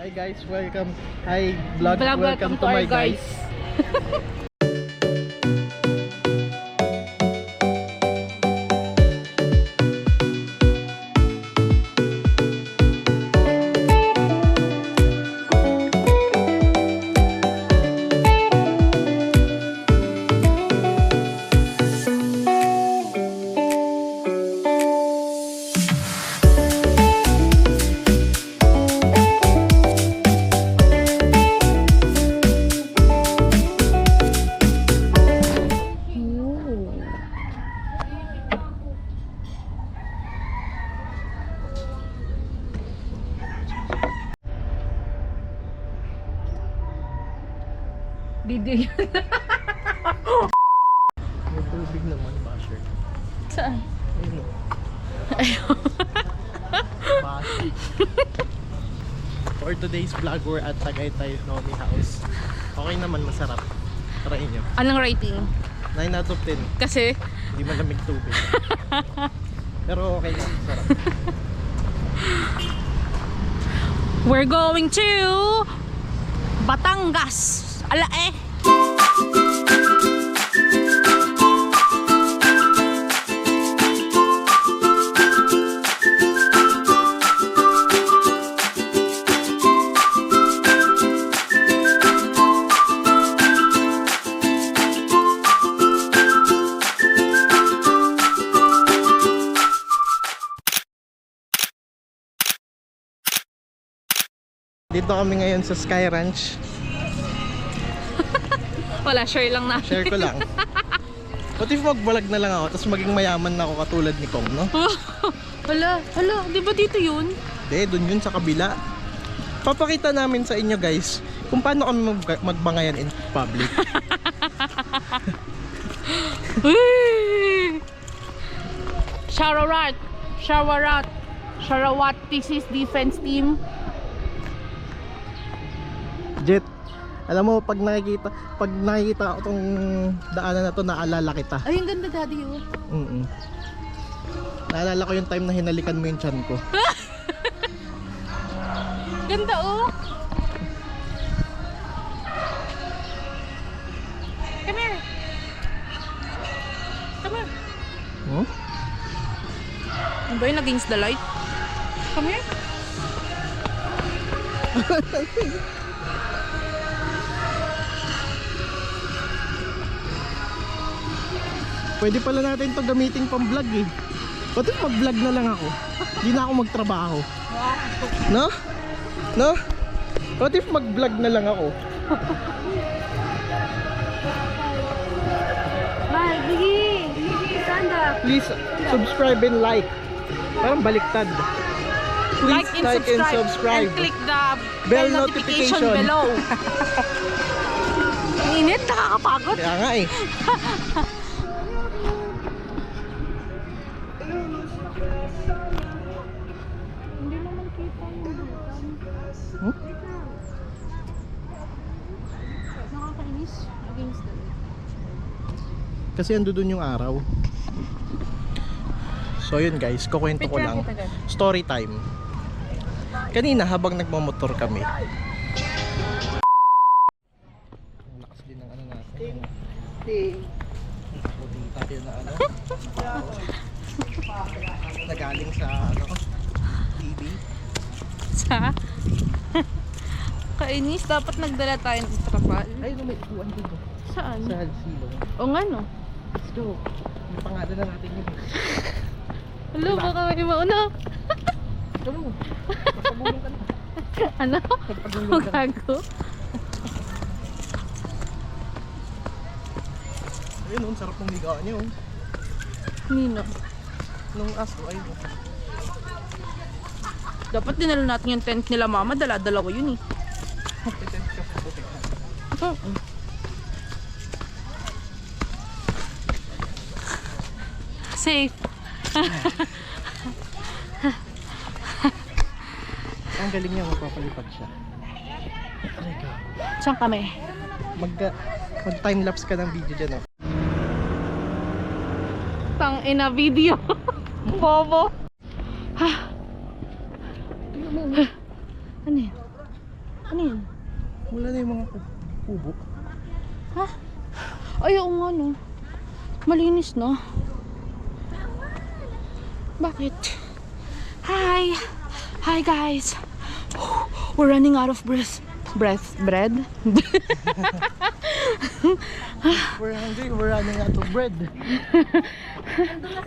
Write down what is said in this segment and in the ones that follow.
Hi guys, welcome. Hi vlog, welcome to my guys. Video yun. May tubig naman, basher. Saan? Ayun. Basher. For today's vlog, we're at Tagaytay Nomi House. Okay naman, masarap. Try nyo. Anong rating? 9 out of 10. Kasi? Hindi malamig tubig. Pero okay lang, masarap. We're going to Batangas. Ala eh. Dito kami ngayon sa Sky Ranch. Wala, share lang natin. Share ko lang. What if mag-vlog na lang ako tapos maging mayaman na ako katulad ni Kong, no? Hala, di ba dito yun? Hindi, dun yun sa kabila. Papakita namin sa inyo guys kung paano kami magbangayan in public. Sharawat, this is defense team. Jet, alam mo pag nakikita ko tong daanan na to, naalala kita. Ay, ang ganda daddy oh. Naalala ko yung time na hinalikan mo yung tiyan ko. Ganda oh. Come here. Come here. Hmm? Ano ba yun? Against the light? Come here. Pwede pala natin to gamitin pang vlog eh. Ba't if mag-vlog na lang ako? Hindi na ako magtrabaho. No? No? What if mag-vlog na lang ako? Bye, Biggie, stand up. Please subscribe and like. Parang baliktad. Please Like and subscribe. And click the bell notification below. Ang init, nakakapagod. Kaya nga eh. Hindi naman kita yung Hmm? nakakainis. Against the light. Kasi ando dun yung araw. So yun guys, kukwento ko lang. Story time. Kanina habang nagmamotor kami. Ang lakas din ng ano natin. Puti tayo na ano. Nagaling sa ano, TV. Sa? Kainis, dapat nagdala tayo ng trapal. Ay, may uwan dito. Saan? Sa Halsilo. O nga no. Let's go. May pangalan na natin yun. Hello, baka may mauna. Ano? Magpagulong ka na. Ano? Magpagulong ka na. Gago. Ayun, ang sarap ng ligaan niyo. Nino. Nung aso, ayun. Dapat dinala natin yung tent nila mama. Dala-dala ko yun eh. Safe. Ang galing niya, magpapalipad siya. Saan kami? Mag-timelapse ka ng video dyan. Oh. Tang ina video. Bobo. Ha. Ano yan? Ano yan? Wala na yung mga kubo. Ha? Ay, oo nga no. Malinis na. Bakit? Hi! Hi guys! We're running out of breath. Bread? We're hungry, we're running out of bread.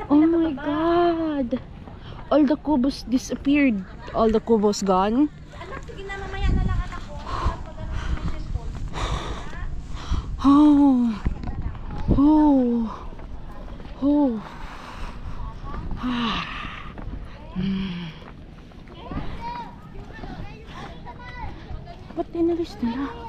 Oh my god! All the kubos disappeared. All the kubos gone. Anak, sige na, mamaya na lang anak ko. Oh. Oh. Oh. Ah. Ba't tinalis nila?